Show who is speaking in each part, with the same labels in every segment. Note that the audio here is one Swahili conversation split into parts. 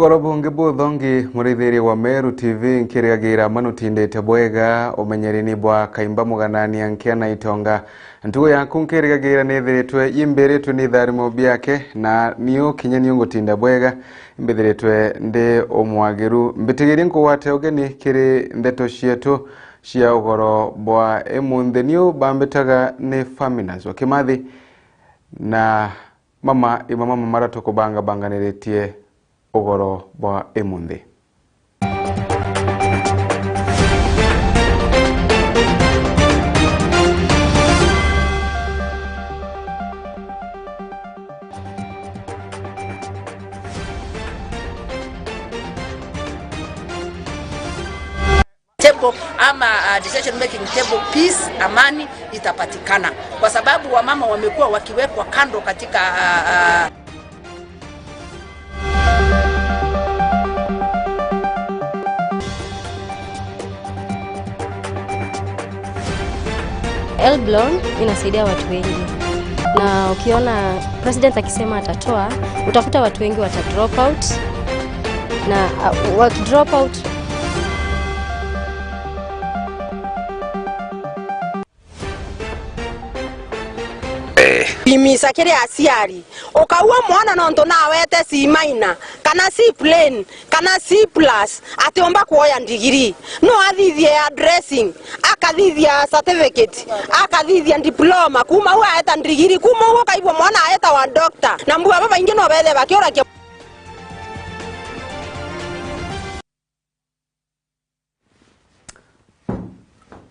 Speaker 1: Nogoro bunge buthongi murithiri wa Meru Tv nkiriagira manutindite bwega umenyerini bwa kaimba muganania nkiana itonga ntugo yaku nkiriagira nithiritwe imbiritwe ni tharimo biake na niyo kinyeni ngutinda bwega imbithiritwe ndi omwagiru mbitigiri nkuwate ogeni kiri ndeto cietu cia ugoro bwa emunthi niyo bambitaga ni Faminas wakimathi na mama maratu kubanga banganiritie ugoro bwa emunthi.
Speaker 2: Table ama decision making table, peace, amani itapatikana kwa sababu wamama wamekuwa wakiwekwa kando katika
Speaker 3: Elblon inasaidia watu wengi, na ukiona president akisema atatoa, utakuta watu wengi wata drop out, na drop out
Speaker 4: imisa kiri asiari okawa mwana nonto na wete C minor kana C plain kana C plus atiomba kuoya ndigiri no athithie addressing akathithia certificate akathithia diploma kuma huwa aeta ndigiri kuma huwa kaibwa mwana aeta wa doctor na mbuga baba ingi no bethe bakiora kia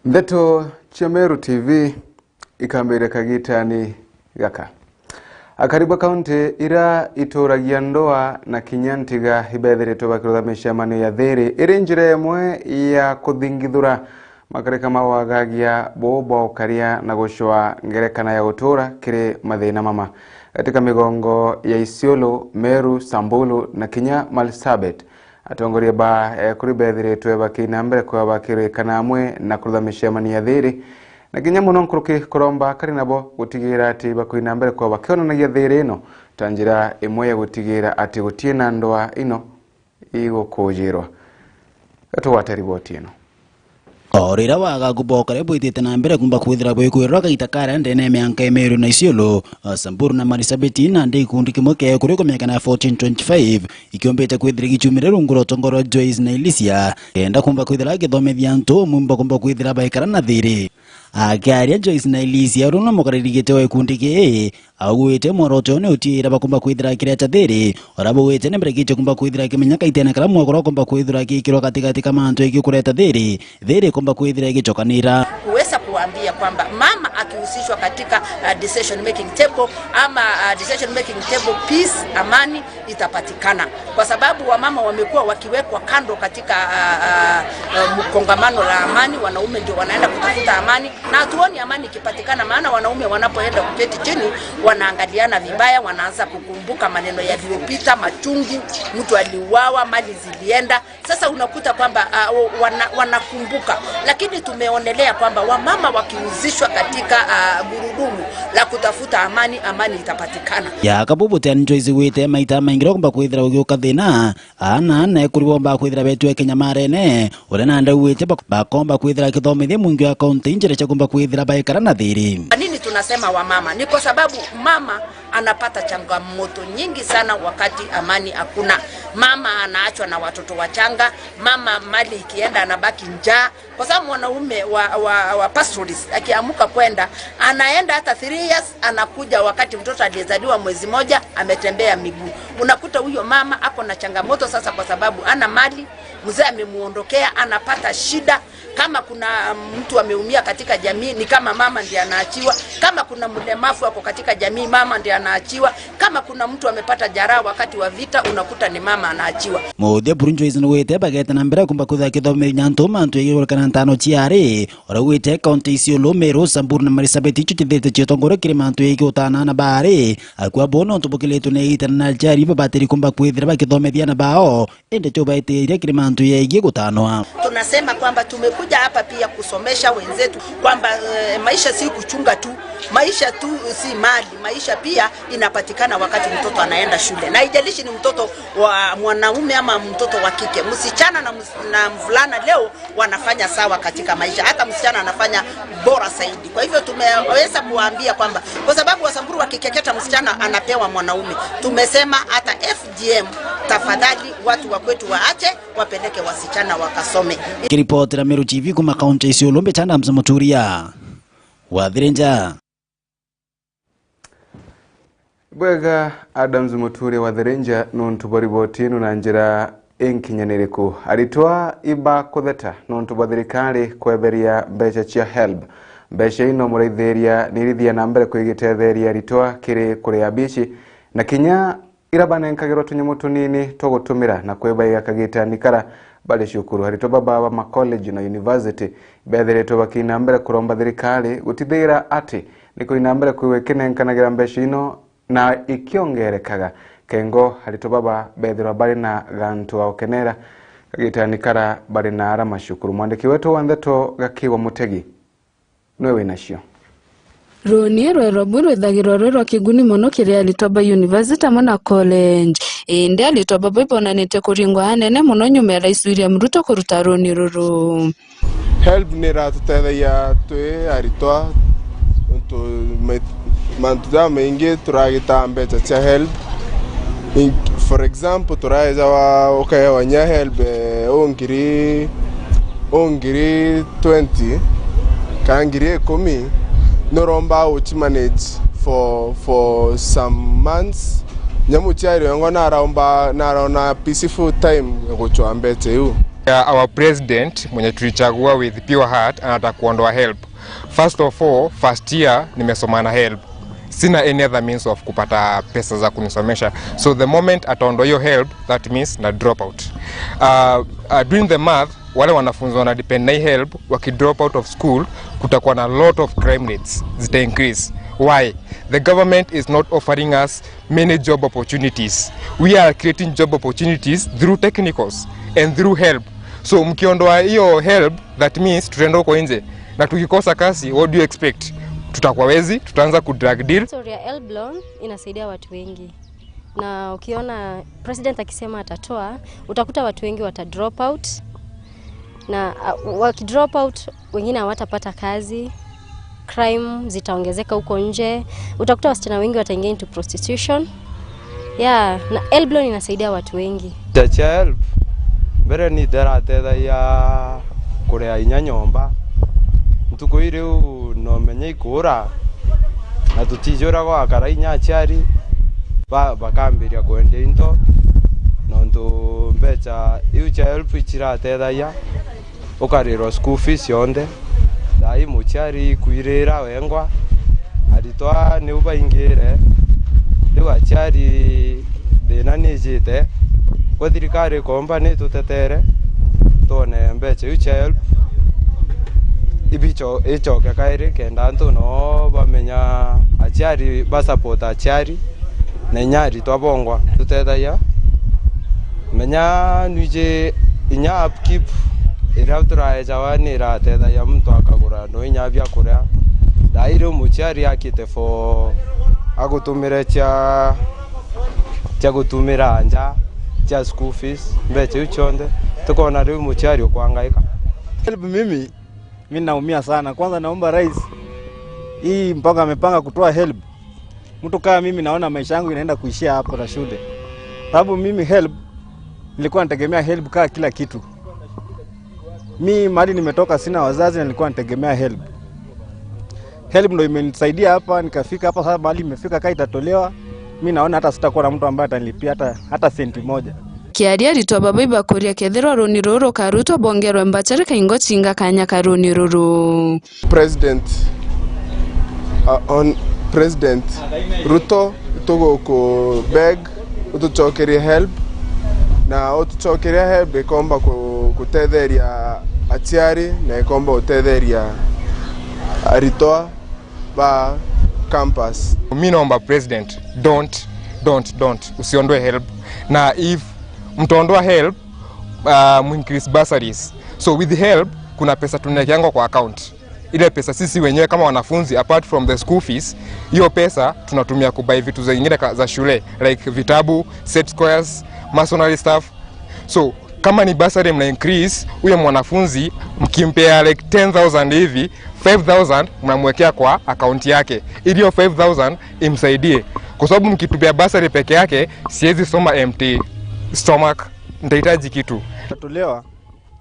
Speaker 1: Ndeto cia Meru TV ikambire kagitani gaka akaribu kaunti ira ituragia ndoa na kinyantiga ibethiritwe bakiruthamishia mani ya thiri iri njira yemwe ya kuthingithura makareka mawagagia bobo karia na gushwa ngerekana ya gutura kiri mathina mama katika migongo ya Isiolo, Meru, Samburu na Kinya Marsabit atongoria ba kuri bethiritwe bakina mbere kwa bakirikana amwe na kuruthamishia mani ya thiri na kinya muno nkuruki kuromba kari nabo gutigira ati bakwina mbere kwa bakionanagia thiri ino tanjira imwe ya gutigira ati gutie na ndoa ino igukujirwa gatugwata riboti ino
Speaker 5: orira waga kuboka rebo itete na mbere kumba kwithira bwe kwirwa kaita kara ndene mianka Meru na Isiolo, Samburu na Marsabit na ndi kundi kimoke kuri ko miaka na 1425 ikiombete kwithira gichumire runguro tongoro Joyce na Elisia enda kumba kwithira githomethia ntu mumba kumba kwithira baikara na thiri akaria Joyce na Elisia runo mokarigite wa kundi ke agwete moroto ne utira bakumba kwithira kireta thiri orabo wete ne mbere kumba kwithira kimenyaka itena kala mwakoro kumba kwithira kikiro katika kama antu ikikureta thiri kumba kwithira igichokanira
Speaker 2: kuweza kuambia kwamba mama akihusishwa katika decision making table ama decision making table, peace, amani itapatikana kwa sababu wamama wamekuwa wakiwekwa kando katika mkongamano la amani. Wanaume ndio wanaenda kutafuta amani na hatuoni amani ikipatikana, maana wanaume wanapoenda kuketi chini wanaangaliana vibaya, wanaanza kukumbuka maneno yaliyopita machungu, mtu aliuawa, mali zilienda. Sasa unakuta kwamba wanakumbuka, lakini tumeonelea kwamba wamama wakihusishwa katika gurudumu la kutafuta amani, amani itapatikana.
Speaker 5: Ya kabubu tena Joyce wete maita maingira kumba kwithira ugiuka thina ana kuribomba kwithira betwe Kenya marene urena nda wete bakomba kwithira kithomithie mungi wa kaunti njira cha kumba kwithira baikara na thiri.
Speaker 2: Nini tunasema wamama? Ni kwa sababu mama anapata changamoto nyingi sana wakati amani hakuna. Mama anaachwa na watoto wachanga, mama mali ikienda anabaki njaa kwa sababu mwanaume wa pastoralist akiamuka kwenda anaenda hata 3 years anakuja wakati mtoto aliyezaliwa mwezi moja ametembea miguu. Unakuta huyo mama ako na changamoto sasa kwa sababu ana mali, mzee amemuondokea, anapata shida. Kama kuna mtu ameumia katika jamii ni kama mama ndiye anaachiwa. Kama kuna mlemavu hapo katika jamii mama ndiye anaachiwa. Kama kuna mtu amepata jeraha wakati wa vita unakuta ni mama anaachiwa.
Speaker 5: Mode burunjo izino wete bageta na mbere kumba kutha kithome nyanto mantu yigoro kana ntano chiare ora wete kaunti Isiolo, Meru, Samburu na Marsabit chitithete chitongoro kiri mantu yigotana na bare akwa bono ntubukiletu ne itana jari babateri kumba kwithira bakithomethia na bao ende chobaite kiri mantu yigotano.
Speaker 2: Tunasema kwamba tumekuja hapa pia kusomesha wenzetu kwamba maisha si kuchunga tu, maisha tu si mali, maisha pia inapatikana msichana wakati mtoto anaenda shule, na haijalishi ni mtoto wa mwanaume ama mtoto wa kike. Msichana na mvulana leo wanafanya sawa katika maisha, hata msichana anafanya bora zaidi. Kwa hivyo tumeweza kuwaambia kwamba kwa sababu Wasamburu wakikeketa msichana anapewa mwanaume, tumesema hata FGM, tafadhali watu wa kwetu waache wapeleke wasichana wakasome.
Speaker 5: Kiripoti la Meru TV kuma kaunti Isiolo Mbechanda Mzamuturia Wathirenja.
Speaker 1: Bwega Adams Muturi Wathirenja nuntu boriboti na njira enkinyaniriku aritwa iba kutheta nuntu bothirikari kweberia mbeca cia help. Mbeca ino muraithĩria nirithia na mbere kwigitetheria aritwa kiri kuria bici na kinya irabanenkagirwo tunyamu tunini tugutumira na kwebaiga kagitanikara bali shukuru aritwa baba ma college na university bethiretwo bakina mbere kuromba thirikari gutithira ati niko ina mbere kwiwekenenkanagira mbeca ino na ikiongerekaga kengo aritwa baba bethirwa bali na gantu wa ukenera kagitanikara bali na arama shukuru. Mwandiki wetu wa Ndeto Gakiwa Mutegi nwewe nacio
Speaker 6: Roni rweroburu thagiro rwero kiguni muno kiri alitoba university amana college indi alitoba bibonanite kuringwa hanene muno nyuma ya Rais William Ruto kuruta roni ruru.
Speaker 7: Help nira tutetheia twi aritwa mantuja maingi turagita mbeca cia help. For example turaiza wa ukahewanya help ongiri 20 kangiri 10 noromba uchi manage for some months nyamu chiari yango na peaceful time kuchwa mbeca yu.
Speaker 8: Our president mwenye tulichagua with pure heart anataka kuondoa help. First of all, first year nimesoma na help, sina any other means of kupata pesa za kunisomesha, so the moment ataondoa hiyo help that means na drop out. During the math wale wanafunzi wana depend na help waki drop out of school kutakuwa na lot of crime rates zita increase. Why? The government is not offering us many job opportunities. We are creating job opportunities through technicals and through help. So mkiondoa hiyo help that means tutaenda huko nje na tukikosa kazi, what do you expect? Tutakuwa wezi, tutaanza ku drug deal.
Speaker 3: Story ya Elblon inasaidia watu wengi. Na ukiona president akisema atatoa, utakuta watu wengi wata drop out. Na waki drop out wengine hawatapata kazi, crime zitaongezeka huko nje, utakuta wasichana wengi wataingia into prostitution. Na Elblon inasaidia watu wengi.
Speaker 9: Chacha help mbere ni darateza ya kurea inya nyomba ntuko iriu no menye ikura na tutijora kwa akara inya chari bakambiria kwende into nonto mbeca iu cha help ichirateza ya ukariro school fees yonde dai muchari kuirira wengwa aritwa ni ubaingire riwa chari dena nijite kwa thirikari komba ni tutetere tone mbeca iu cha help ibicho echoke kairi kenda ntu no bamenya achari basapota achari na nyari twabongwa tutethaia menya nuje inya upkeep ira turaeja wani ratethaia mtu akagura no inya bya kuria dairo muchari akite fo agutumire cha gutumira anja cha school fees mbeca uchonde tukona riu muchari okwangaika.
Speaker 10: Help mimi naumia sana. Kwanza naomba rais hii mpaka amepanga kutoa help. Mtu kama mimi naona maisha yangu inaenda kuishia hapo na shule. Sababu mimi help nilikuwa nategemea help kaa kila kitu. Mimi mali nimetoka sina wazazi na nilikuwa nategemea help. Help ndio imenisaidia hapa nikafika hapa sasa mali nimefika kaa itatolewa. Mimi naona hata sitakuwa na mtu ambaye atanilipia hata senti moja.
Speaker 6: Kiaria ritwa baba ibakuria kethiro roni ruru karuto bongero mbachare kaingo chinga kanya karoni ruru.
Speaker 7: President Ruto tugo ko beg utuchokeria help na utuchokeria help ikomba kutetheria achiari na ikomba utetheria aritoa ba campus.
Speaker 8: Mimi naomba president don't usiondoe help, na if mtaondoa help increase bursaries, so with help kuna pesa tunawekeanga kwa account ile pesa sisi wenyewe kama wanafunzi, apart from the school fees, hiyo pesa tunatumia kubai vitu zingine za shule like vitabu, set squares, masonary stuff. So kama ni bursary mna increase, huyo mwanafunzi mkimpea like 10,000 hivi, 5,000 mnamwekea kwa account yake ili hiyo 5,000 imsaidie, kwa sababu mkitupia bursary peke yake siwezi soma empty stomach, nitahitaji kitu.
Speaker 10: Tatolewa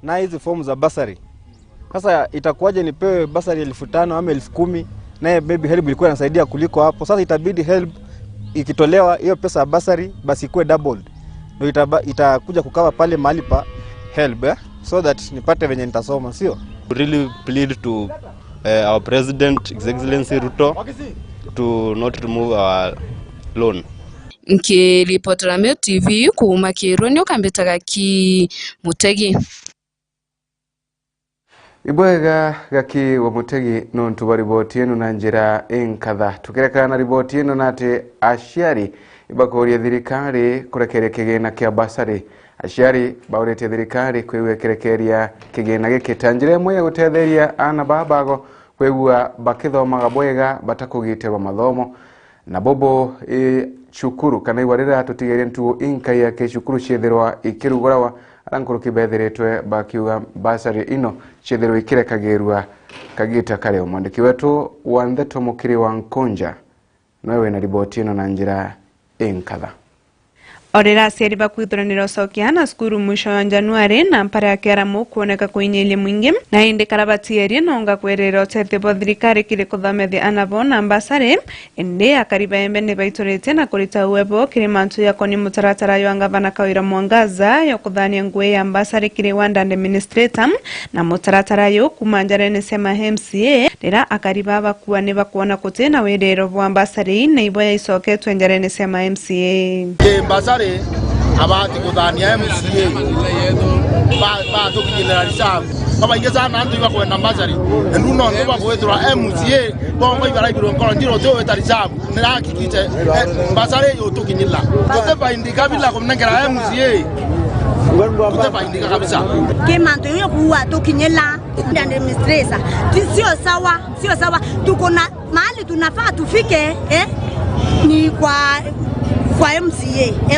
Speaker 10: na hizi form za bursary. Sasa itakuwaje nipewe bursary 5,000 ama 10,000 naye baby help ilikuwa inasaidia kuliko hapo? Sasa itabidi help ikitolewa hiyo pesa ya bursary basi ikuwe doubled. Ndio itakuja kukawa pale mahali pa help so that nipate venye nitasoma, sio?
Speaker 11: Really plead to our president, His Excellency Ruto, to not remove our loan.
Speaker 6: Nkiripotera Meru TV kuuma Kironi ukambitaga ki Mutegi.
Speaker 1: Ibwega gaki wa Mutegi nontu wa riboti eno na njira enkatha. Tukireka na riboti eno nate aciari ibakoria thirikari kurekere kigina kia basari. Aciari baurete thirikari kwewekerekeria kigina giki tanjire imwe ya gutetheria ana babago kwegua bakithomaga bwega batakugiterwa mathomo na bobo chukuru kana iwarira tutigeria ntuo inka ya ke chukuru chethirwa ikirugurawa arankuru kibethiretwe bakiuga basari ino chethirwa ikirekagerwa kagita kare umandiki wetu wa Ndeto Mukiri wa Nkonja nawe na riboti ino na njira enkatha.
Speaker 12: Orera aciari bakwithuranira ucokia na skuru mwisho wa Januari na mpara ya kiaramu kuoneka kwenye elimu ingi na indi karabatieri nonga kwerera uteithio thirikari kiri kuthomethia anabo na basari indi akariba embe ni baiturite na kurita uwebo kiri mantu ya koni mutaratara yo ngavana Kawira Mwangaza yo kuthania ngwe ya basari kiri wanda administrator na mutaratara yo kumanjara ni sema MCA rira akariba bakuwa ni bakuona kutena werero bwa basari na iboya isoketwe njara ni sema MCA
Speaker 13: abati kuthania MCA ba tukinyira risabu baba ingeza na ndu ibakwe na basari ndu no ndo bakwethura MCA bongo ibara ibiro nkoro ndiro to weta risabu nira kikite basari yo tukinyira kote ba indika bila kumnengera MCA kote ba indika kabisa
Speaker 14: kemanto yo kuwa tukinyira administrator sio sawa tuko na mahali tunafaa tufike ni kwa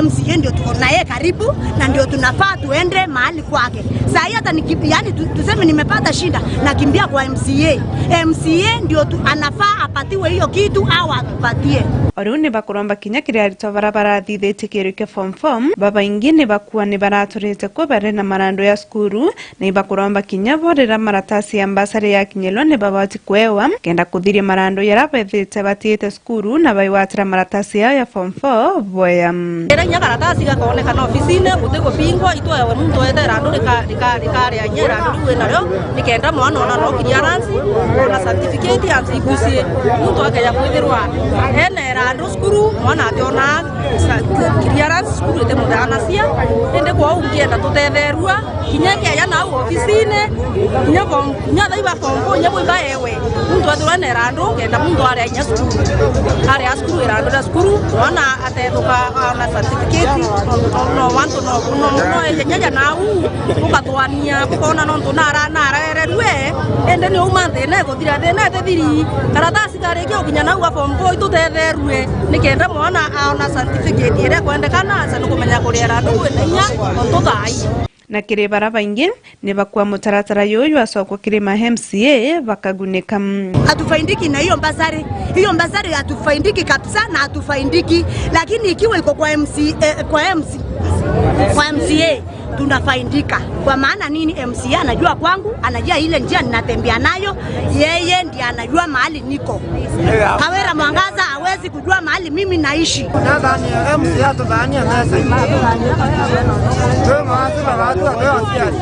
Speaker 14: MCA ndio tuko naye karibu na ndio tunafaa tuende mahali kwake. Sasa hata yani tuseme nimepata shida nakimbia kwa MCA ndio anafaa apatiwe hiyo kitu au atupatie.
Speaker 12: Orune bakuromba kinya kiri arito barabara thithete kiruke form baba ingine bakuwa ni baraturite ko bare na marando ya skuru na bakuromba kinya borera maratasi ya basari ya kinyelo ne babati kwewa kenda kudhiria marando ya rabethete batiete skuru na baiwatira maratasi ya form 4 boya
Speaker 15: era nya karatasi gakoneka na ofisine mutego bingwa itwa wa muntu etera ndo rikari ya nyera nduwe nayo nikenda mwana ona no clearance ona certificate ya igusie muntu akaya kwithirwa enera ndo skuru mwana ationa clearance skuru te mudana cia ende kwa ungienda tutetherua kinyeke ya na ofisine nya thaiba form nya boiba ewe muntu athura nera ndo kenda muntu ari nya skuru ari skuru era ndo skuru mwana atethuka na certificate no wanto no nyaja na ukatwania kukona no tunara rererwe ende ni umanthe na guthira thina thiri karatasi kareke ukinya na form 4 tutetherwe nikenda mwana ana certificate ire kwendekana asa nukumenya kuriera nduwe nya tuthai
Speaker 12: na kiri baraba ingi ni bakwa mutaratara yoyo asoko kiri MCA bakaguneka
Speaker 14: hatufaindiki na hiyo basari hatufaindiki kabisa na hatufaindiki, lakini ikiwa iko kwa MCA tunafaindika. Kwa maana nini? MCA anajua kwangu, anajua ile njia ninatembea nayo, yeye ndiye anajua mahali niko. Kawira Mwangaza hawezi kujua mahali mimi naishi.
Speaker 16: Nadhani MCA tudhania mesa. Wewe mwanzo watu wakiasi.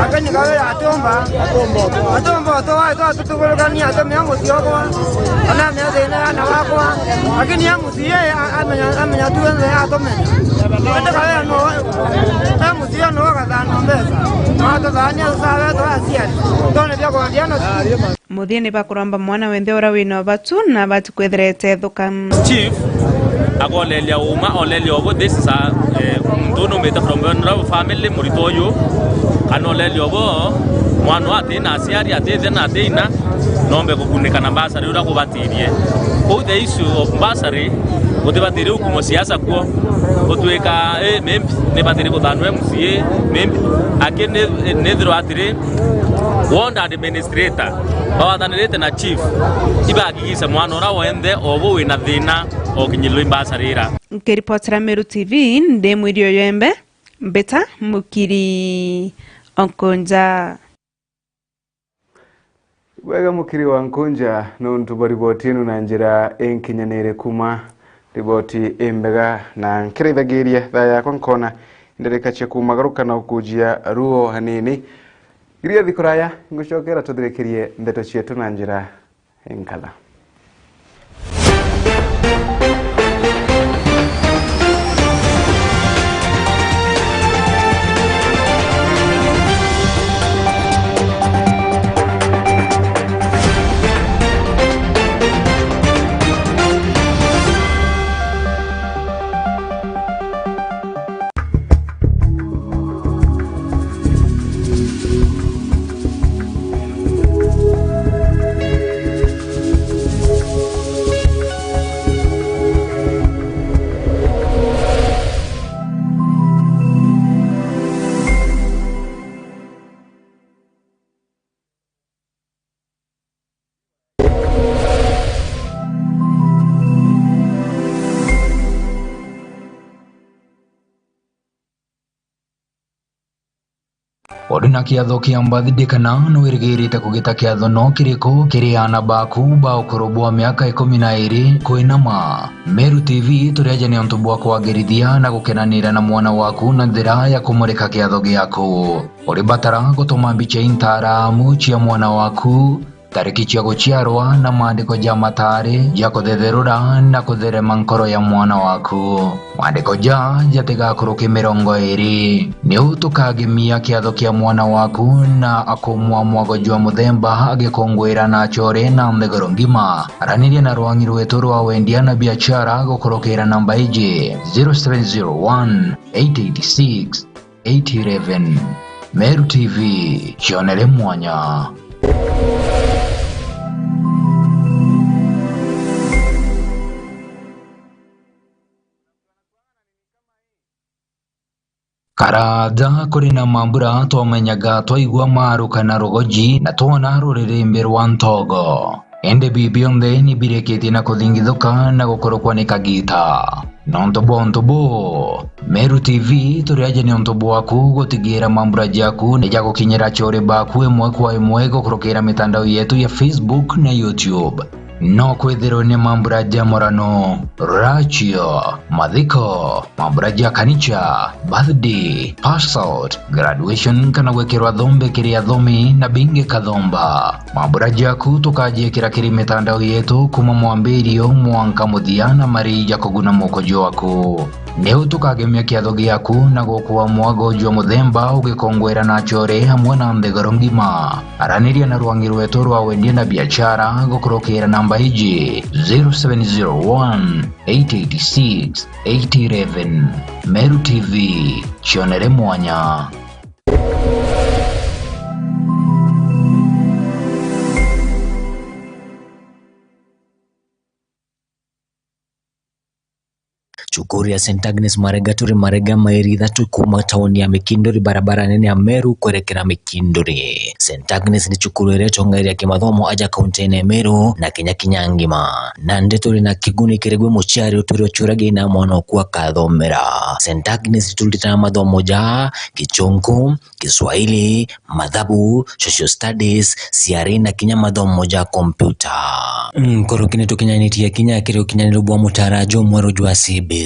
Speaker 16: Akani Kawira atomba toa tutugologania hata yangu sioko. Ana meza ina na wako. Lakini yangu si yeye amenya tu ndio atomenya. Hata Kawira no MCA no kadhano mbesa. Hata dhania sawa to asiani. Tone bya kwa ndiano.
Speaker 12: Muthini bakuromba mwana wende ora wino batu na batu kwetherete thuka
Speaker 17: chief agolelia uma olelia obo this is a mtono meta from one family muritoyo anolelia obo mwana atina aciari atithe na atina nombe kukunika na basari ura kubatirie ko the issue of basari utibatiri ukumo siasa kuo utweka membi ne batiri kuthanwe MCA membi akene nethiro atiri ward administrator bawathanirite na chief ibagigisa mwana ura wende obo wina thina okinyilwe basarira.
Speaker 12: Nkiripotera Meru TV ndi mwirio yembe mbeta mukiri onkonja
Speaker 1: wega mukiri wa nkonja nuntu bariboti inu na njira enkinyanire kuma riboti embega na nkirithagiria thaya kwa nkona nderekache kumagaruka na ukujia ruo hanini iria thikuraya ngucokera tuthirekerie ndeto cietu na njira enkatha.
Speaker 18: Odina kiatho kia mbathidikana no irigirite kugita kiatho no kiriko kiriana baku ba ukorobwa miaka 12 kuinama. Meru TV turiaje ni ontu bwa kwagirithia na gukenanira na mwana waku na njira ya kumurika kiatho giaku. Uribatara gutuma mbica intaramu cia mwana waku, tariki cia guciarwa na maandiko ja matari ja kuthetherura na kutherema nkoro ya mwana waku. Maandiko ja jatigakuruki 20 ni utukagimia kiatho kia mwana waku na akumwa mwago jwa muthemba agikongwira na chore na mthegoro ngima. Araniria na rwangi rwetu rwa wendia na biashara gukurukira namba iji 0701 886 811. Meru TV, chionere mwanya. Karaja kuri na mambura twomenyaga twaigua maru kana rogoji na twona rurerembe rwa ntogo. Ende bibionde ni bireketi na kuthingithuka na gukorokwa ni kagita. Nontobo Meru TV turiaje ni ontobo waku gutigira mambura jaku ni jago kinyera chore baku emwe kwa emwe gukorokera mitandao yetu ya Facebook na YouTube. No kwethero ni mambura ja morano, rachio, madhiko, mambura ja kanicha, birthday, pass out, graduation kana wekerwa dhombe kiria dhomi na binge kadhomba. Mambura jaku tukaje kiri mitandao yetu kuma mwambirio mwanka muthiana mari ja kuguna mokojo waku. Neu tukagemia kiatho giaku na gukuwa mwago jwa muthemba ugikongwera na chore hamwe na mthegoro ngima. Araniria na rwangi rwetu rwa wendia na biashara gukurukira namba iji 0701 886 811. Meru TV, chionere mwanya.
Speaker 19: Chukuri ya St. Agnes Marega turi Marega Mairitha tukuma tauni ya Mikindori barabara nene ya Meru kwerekera Mikindori. St. Agnes ni chukuru ireto ngari ya kimathomo aja kaunti ya Meru na Kenya ngima. Na ndeturi na kiguni kiregwe muchiari uturi ochurage na mwana okuwa kathomera. St. Agnes tulita na mathomo ja Kichongo, Kiswahili, Mathabu, Social Studies, CRE na Kenya mathomo ja kompyuta. Koro kineto kinyaniti ya Kenya kireo kinyanirubwa mutarajo mwero jwa CBC.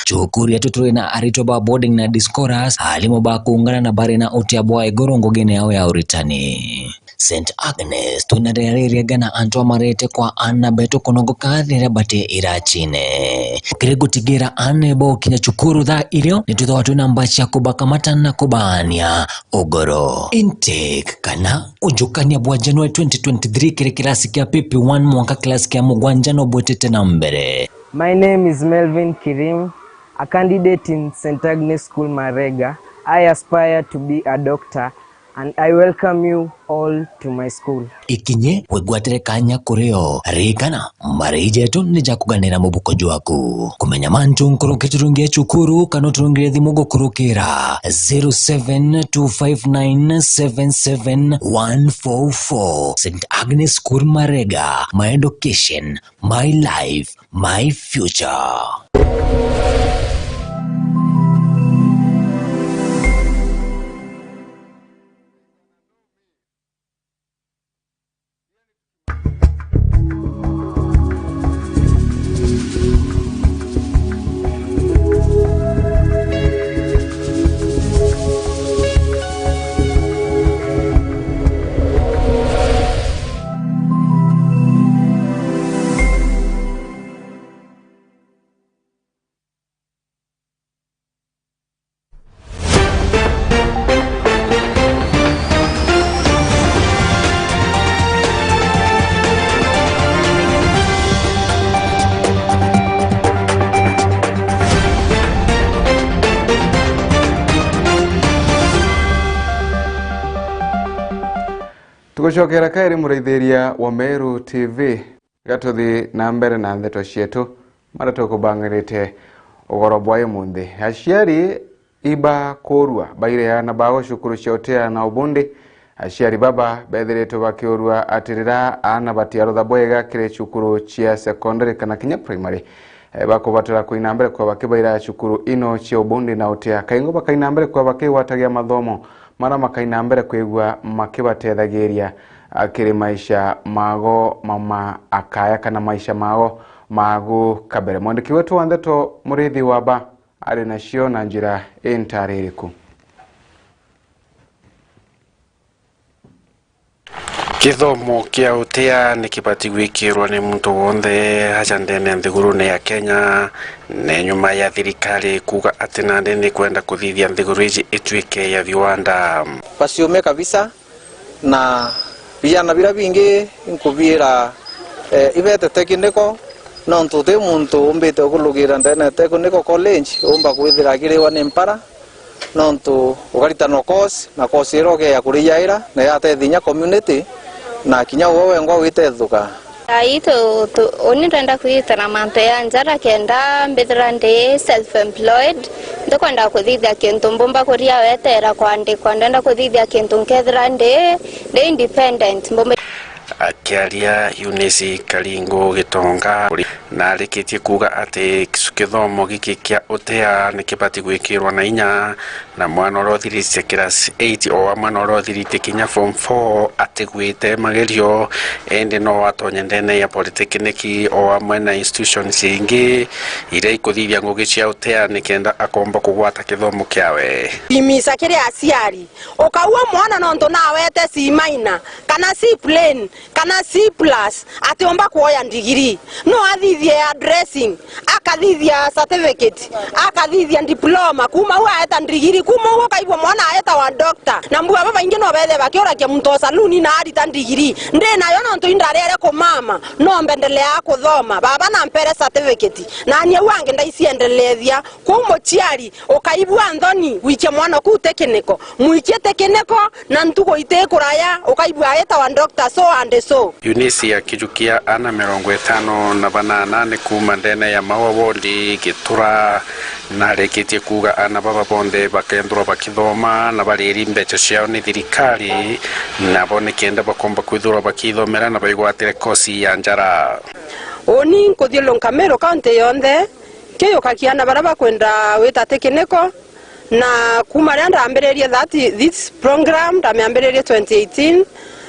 Speaker 19: Chukuri ya tuturi na aritoba boarding na discoras halimo ba kuungana na bari na utiabwa egorongo gene yao ya uritani. St. Agnes tunarereria gana antoa marete kwa ana beto konogo kathira bate irachine. Kirego tigira ane bo kinya chukuru dha ilio nituto watu na mbacha kubaka matana kubania ogoro. Intake kana ujukania bwa January 2023 kire kilasi kia pipi 1 mwaka kilasi kia mugwanjano bwetete na mbere.
Speaker 20: My name is Melvin Kirim, a candidate in St. Agnes School Marega. I aspire to be a doctor. and I welcome you all to my school.
Speaker 19: Ikinye wegwatire kanya kureo rikana marijetu nija kuganira mubuko jwaku kumenya mantu nkuru kiturungia chukuru kanoturungia thimugo kurukira 0725977144 St. Agnes School Marega, my education, my life, my future.
Speaker 1: Tukushokera kairi muraithiria wa Meru TV gatuthi na mbere na ndeto cietu maratuko bangirite ugoro bwaye munthi aciari iba kurua baire ya na bago shukuru ciotea na ubundi aciari baba bethiritwe bakiurua atirira ana batiaro thabwega kire shukuru cia secondary kana kinya primary bakubatira kuina mbere kwa bakibaira shukuru ino cia ubundi na utea kaingo bakaina mbere kwa bakiwatagia mathomo mara makaina mbere kwigwa makibatethagiria akiri maisha mago mama akaya kana maisha mago magu kabere mwandiki wetu wa ndeto murithi waba ari nacio na njira intaririku.
Speaker 21: Kithomo kia utea ni kibati gwikirwa ni muntu wonthe haja ndene nthigurune ya Kenya ne nyuma ya thirikari kuga ati nande ni kwenda kuthithia nthiguru iji ituike ya viwanda
Speaker 22: basiume kabisa na vijana bila vingi nkubira ibete tekiniko nontu te muntu umbite okulugira ndene tekiniko college umba kwithira kiriwa ni mpara nontu ugarita no course na course iroge ya kuriyaira na yatethinya community na kinya wowe ngo witethuka
Speaker 23: aito oni renda kuitana mante ya njara kenda mbithirande self employed ndokwenda kuthithia kintu mbomba kuria wetera kwandikwa ndenda kuthithia kintu nkethirande de independent mbomba
Speaker 21: akiaria Eunice Kalingo Gitonga na arikitie kuga ati kithomo giki kia utea ni kibati gwikirwa na inya na mwana urothiritie class 8 o mwana urothiritie kinya form 4 ati gwite magerio ende no watonye ndene ya polytechniki o amwe na institutions ingi ire ikuthithia ngugi cia utea ni kenda akomba kugwata kithomo kiawe
Speaker 4: imisa kiri aciari ukaua mwana nonto na wete C minor kana C plain kana C plus ati omba kuoya degree no athithia addressing akathithia certificate akathithia diploma kuma wa eta degree kuma wo kaibwa mwana eta wa doctor na mbuga baba ingi no bethe bakiora kia mtu saluni na arita degree ndi nayo nonto indarere ko mama no mbendelea kuthoma baba na mpere certificate na ni wange ndaiciendelethia kumo chiari ukaibwa ndoni wiche mwana ku tekiniko muiche tekiniko na ntugo ite kuraya ukaibwa eta wa doctor so and so
Speaker 21: Eunice ya kijukia ana 50 na banana ni kuma ndene ya mawa wodi gitura na rekitie kuga ana baba bonde bakendro bakithoma na bariri mbeche ciao ni thirikari na bone kenda bakomba kwithura bakithomera na baigwatire kosi ya njara
Speaker 4: oni nkuthilo Meru county yonde keyo kakiana baraba kwenda weta tekiniko na kuma randa ambereria this program ndameambereria 2018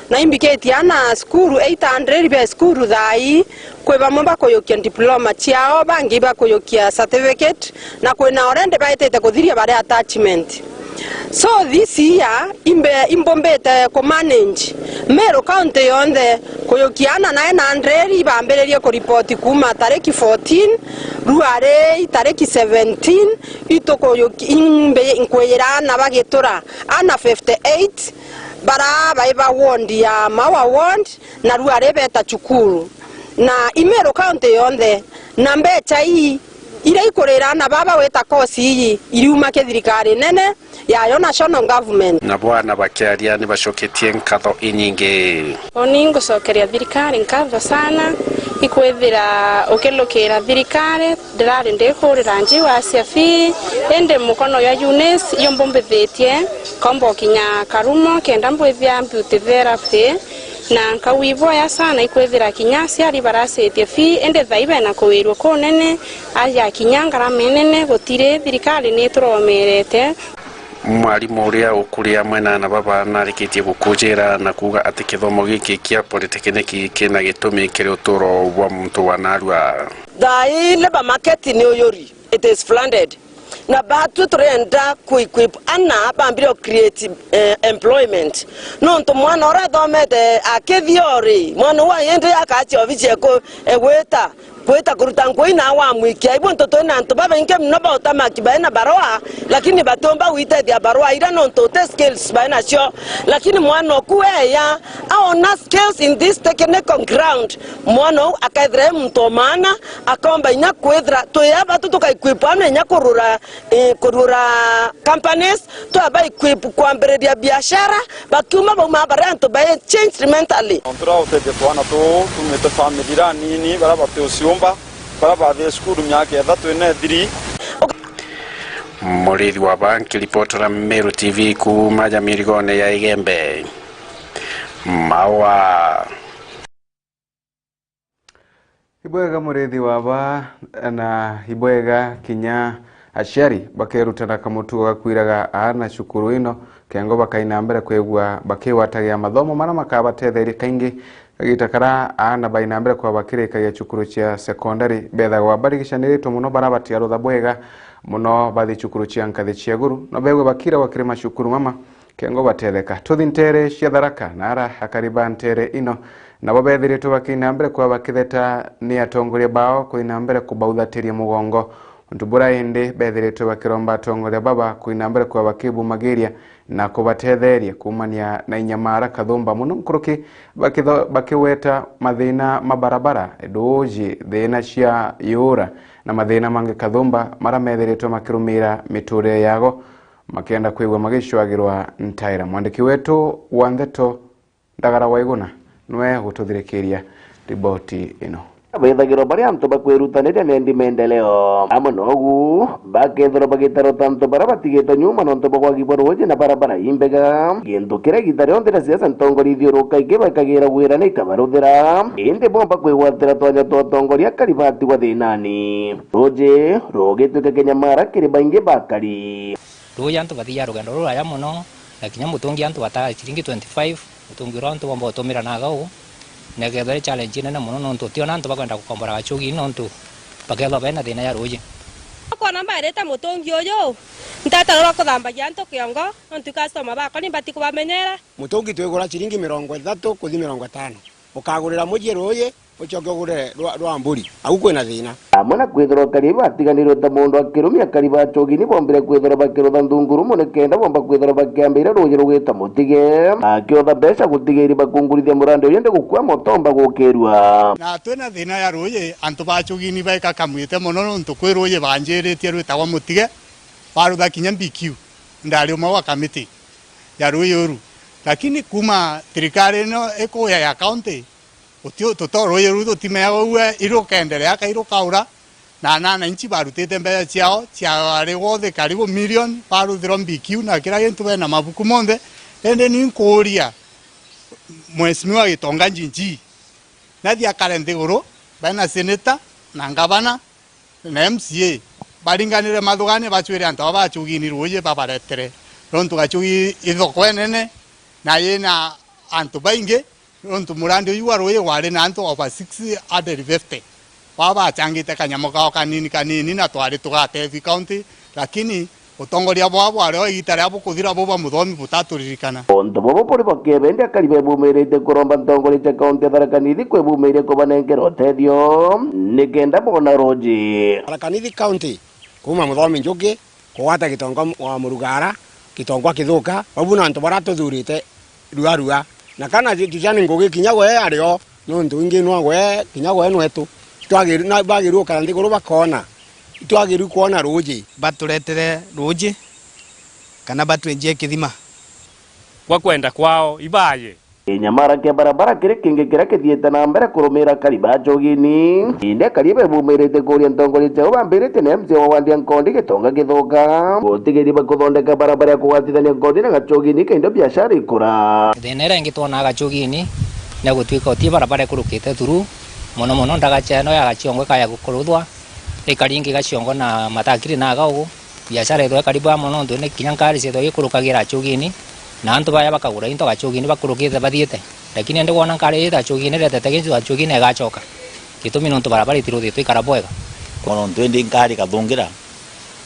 Speaker 4: na imbiketi ana skuru 800 be skuru thai kweba momba koyokia diploma ciao bangi ba koyokia certificate na kwena orende baitete kuthiria bare attachment. So this year imbombete ko manage Meru county yonde koyokiana 900 bambereria ko report kuma tareki 14 ruare tareki 17 itoko imbe inkwera na bagetura ana 58 bara baiba ward ya mawa ward na ruare beta chukuru na Meru county yonde na mbecha hii ira ikorera na baba weta kosi iyi iriuma kithirikari nene yayo national government
Speaker 21: na bwana bakiaria ni bacoketie nkatho inyingi.
Speaker 2: Oni ngucokeria thirikari nkatho sana ikwithira ukilukira thirikari ndirari ndikurira njiwa cia fi ende mukono ya UNES iyo mbombithitie kombo kinya karumo kenda mbwithia beauty therapy na nkawivoya sana ikwithira kinya ciari baracetie fi ende thaiba na kuwirwo kunene aya kinya ngarama nene gutire thirikari ni turomerete.
Speaker 21: Mwarimu uria ukuria mwena na baba narikitie gukujira na kuga ati kithomo giki kia polytechnic kina gitumi kiri uturo wa muntu wa Narua.
Speaker 3: The labor market ni uyuri, it is flooded. Na batu turenda kuequip ana bambiro create employment. No nto mwana ora thomete akithiori mwana wa yende akachi ofici ko eweta kweta kurutango ina wa mwikia ibo ntoto na nto baba inke mnoba utamaki baina baroa lakini batomba wita dia baroa ira no nto skills baina sio lakini mwana kueya aona skills in this technical ground mwana akaidre mtomana akomba inya kwedra to yaba tutoka equipana inya kurura companies to aba equip kwa mbere dia biashara bakuma ba mabaranto ba change mentally
Speaker 5: ontra utete twana to tumete family ra nini baraba teosio para the school myake thatu ene thiri.
Speaker 21: Murithi wa banki reporter Meru TV kuma Jamirigone ya Igembe mawa
Speaker 1: ibwega murithi wa na ibwega kinya aciari bakerutana kamutugo gakwiraga ana cukuru ino kengo bakaina mbere kwegwa bakiwatagia mathomo mara makabatetheria kaingi kagitakara ana baina mbere kwa bakirikagia cukuru cia secondary bethagwa barigishanirito muno barabatia rutha bwega muno bathi cukuru cia nkathi cia guru no begwe bakira wakirima cukuru mama kengo batetheka tuthintere cia Tharaka nara akariba ntere ino nabo bethirito bakina mbere kwa bakitheta ni atongoria bao kuina mbere kubauthathiria mugongo ntubura indi bethirito bakiromba atongoria baba kuina mbere kwa bakibu magiria na kubatetheria kumania na inyamara kathumba muno nkuruki bakiweta mathina mabarabara doji thina cia yura na mathina mangi kathumba mara methiritwo makirumira miture yago makienda kwigwa magicwagirwa ntaira mwandiki wetu wa Ndeto Ndagara Waiguna nwe gututhirikiria riboti ino
Speaker 24: Bethagiro bari anto bakwerutanira nendi mendeleo amonogu bakethro bagitaro tanto barabatigito nyuma nonto bagwagiboroje na barabara imbega gento kire gitare ondera siasa ntongori thiuruka ige bakagira gwira ni kabaruthira inde bomba kwigwatira twanya twatongoria karibati wa thinani roje rogituke kenyamara kiri bainge bakari
Speaker 25: roje anto bathia rugendo ruraya muno na kinya mutungi anto bata chiringi 25 mutungi ronto bomba otomira nagao negethere challenge nene muno nontu tiona ntu bakwenda gukombora gachugi nontu baketha bena thina ya ruji
Speaker 15: kwa namba ireta mutungi uyu ntata rwa kuthambagia ntu kiongo nontu customer bakwa ni bati kubamenyera
Speaker 26: mutungi twigura chiringi 30 kuthi 50 ukagurira muji ruyi ucoke ugure rwa mburi au kwina thina
Speaker 24: amana kwithirwa kariba atiganirwo ta mundu akirumia kariba achogi ni bombire kwithirwa bakirutha ndunguru muno kenda bomba kwithirwa bakiambira ruji rugita mutige akiotha mbeca gutigiri bakungurithia murande yende gukua motomba gukirwa
Speaker 27: na twina thina ya ruji antu bachogi ni baika kamwite muno nontu kwi ruji banjiritie rwitagwa mutige barutha kinya BQ ndari umwe wa kamiti ya ruji uru lakini kuma thirikari no ikuya ya county utio totoro yeru tutimea uwe irokenderea ka irokaura na inchi barutete mbeca ciao ciari wothe karibu million baruthiro BQ na kira gintu bena mabuku monthe ende ni nkuria mwesimiwa gitonga njinji nathia karente guru bena senator na ngavana na MCA baringanire mathugane bachwire antu abachugini ruye babaretere rontu gachugi ithoko enene na yena antu bainge nontu murandi uyu waruye wari na antu over 650 baba changite kanyamo kao kanini na twari tugatethi county lakini utongoria bwabo areo igitare abo kuthira boba muthomi butaturirikana
Speaker 24: onto bobo pori bakebende akaribe bumerete kuromba ntongori cha county Tharakanithi kwebumere kubanengero tedio nikenda bona roji
Speaker 26: Tharakanithi county kuma muthomi njuki kuwata gitongo wa murugara gitongo kithuka babuna antu baratuthurite ruarua na kana tujani ngoge kinyagwe ario nontu ingi no gwe kinyagwe nwetu twagiri na bagiru kana ndiguru bakona itwagiru kuona ruji
Speaker 6: baturetere ruji kana batwenjie kithima
Speaker 7: kwa kwenda kwao ibaye
Speaker 24: Nyamara kia barabara kiri kingi kira kithiete na mbere kurumira kariba njogini inde karibe bumirite kuria ntongori chao bambirite na MC wa wandia nkondi gitonga githuka gutigiri bakuthondeka barabara ya kugwatithania nkondi na gachogini kaindo biashara ikura
Speaker 25: thenera ngitwona gachogini na gutwika utie barabara kurukite thuru muno ndagacheno ya gachiongo kaya gukuruthwa ikaringi gachiongo na matakiri na gaugu biashara ithwe karibu muno ndo ne kinyankari cio ikurukagira gachogini na antu baya bakagura into gachogini bakurukite bathiete lakini ndi wona nkari gachogini retete ginju gachogini gachoka gitumi nontu barabara itiruthi twikara bwega
Speaker 8: kono twendi nkari kathungira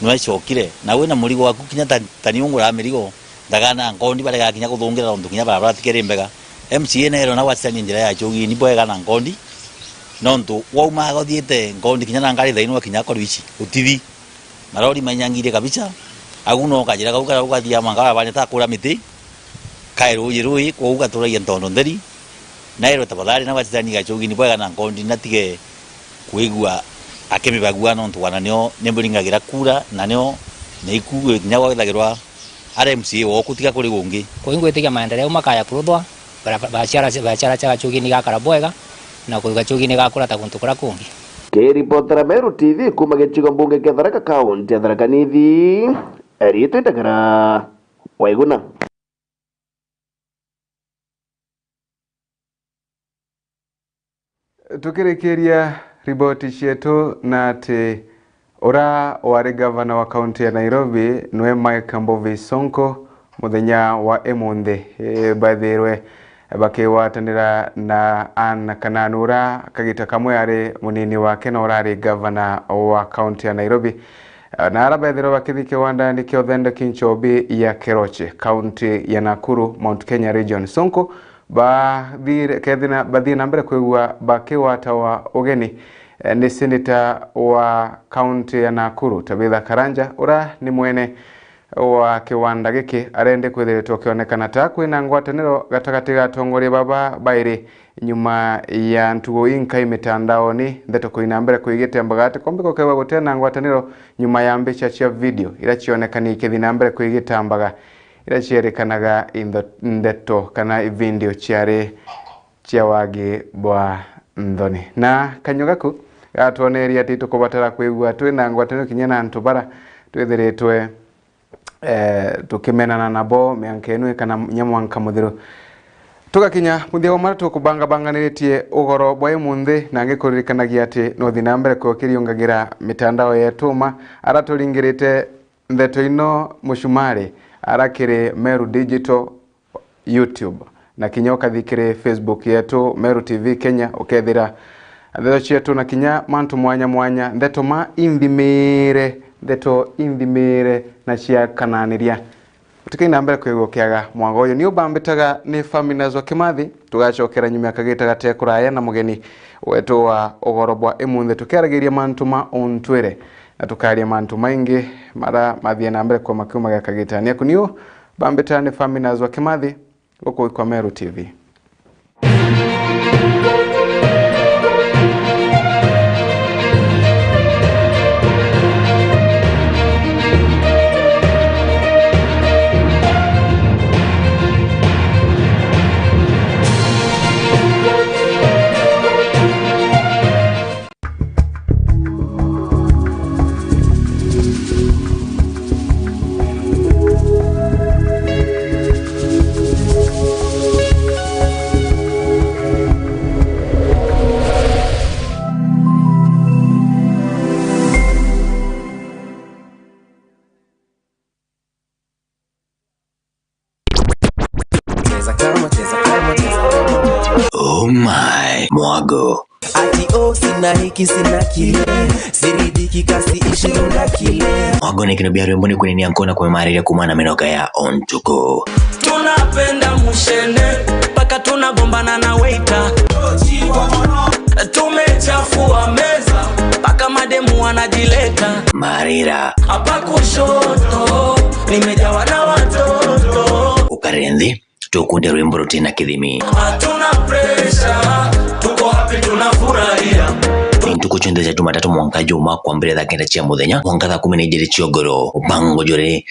Speaker 8: nwe chokire na wena murigo waku kinya tani ungura mirigo ndagana nkondi bare gakinya kuthungira nontu kinya barabara tikere mbega MCA nero na wasani njira ya chogini bwega na nkondi nontu wauma gothiete nkondi kinya na nkari thaino kinya korwici utithi marori manyangire kabisa aguno kajira kauka ugathia mangara banya ta kura miti kairo yirui ko ugatura yentono nderi nairo tabadari na wasani gachogini bwega na nkondi natige kuigua akemi bagua nontu wana nio nemburingagira kura na nio neikuwe nyawa thagirwa RMCA wo kutika kuri gungi
Speaker 25: kuingo itiga maendeleo makaya kuruthwa bachara cha gachogini gakara bwega na kuiga gachogini gakura ta kuntu kura kungi
Speaker 24: Kiripotera Meru TV kuma gĩcigo mbunge kĩa Tharaka kaunti ya Tharaka Nithi Eritu Ndagara Waiguna.
Speaker 1: Tukirikiria riboti cietu na ati ura wari gavana wa kaunti ya Nairobi nwe Mike Mbovi Sonko muthenya wa emunthi bathirwe bakiwatanira na Anne Kananura kagita kamwe ari munini wake na urari gavana wa kaunti ya Nairobi na arabethiro bakithike wandani kio thende kinchobi ya Keroche kaunti ya Nakuru Mount Kenya region. Sonko bathina mbere kwigua bakiwata wa ugeni ni senator wa kaunti ya Nakuru Tabitha Karanja ura ni mwene wa kiwanda giki arende kwithiritwo kionekana ta kwina ngwataniro gatagati ga tongoria baba bairi nyuma ya ntugo inka imitandaoni ndeto kuina mbere kuigite mbagati kombiko kewa gutena ngwataniro nyuma ya mbica cia video ira cionekana ikithina mbere kuigita mbaga ira cierekanaga ndeto kana video ciare cia wagi bwa nthoni na kanyogaku gatuoneria ati tukubatara kwigua twina ngwataniro kinyana ntubara twithiritwe tukimenana nabo miankenu kana nyamwanka muthiru tugakinya muthia mara tukubanga banganitie ugoro bwa imunthi na ngikuririkanagia ati no thina mbere ko kiriungagira mitandao yetuma araturingirite ndeto ino mushumari arakire Meru Digital YouTube na kinyoka thikire Facebook yetu Meru TV Kenya ukethira ndeto cietu na kinya mantu mwanya ndeto ma indimire ndeto indimire na cia kananiria tukaina mbere kwigukiaga mwango uyu ni ubambitaga ni Faminazwa Kimathi tugacokera nyuma kagitaga tekuraya na mugeni wetu wa ugoro bwa imunthi tukeragiria mantu ma ontwire na tukaria mantu maingi mara mathia na mbere kwa makiuma ga kagitania kuniu bambita ni Faminazwa Kimathi uko kwa Meru TV.
Speaker 9: Oh my, mwago. Ati sina hiki sina kile, siridiki kasi ishirunga kile. Mwago ni kinobia rwemboni kwenye yankona kwa mariria kumana menoka ya ontuko.
Speaker 10: Tunapenda mushene, paka tunagombana na waiter. Tumechafua meza, paka mademu wanajileta.
Speaker 9: Marira
Speaker 10: hapa kushoto, nimejawa na watoto.
Speaker 9: Ukarendi tukunde rwembo rutina kidhimi.
Speaker 10: Hatuna pressure, tuko happy tunafurahia.
Speaker 9: vintuko chonde cha Jumatatu mwanka juma kwa mbele da kenda chia muthenya mwanka thaa 12 ciogoro bango jore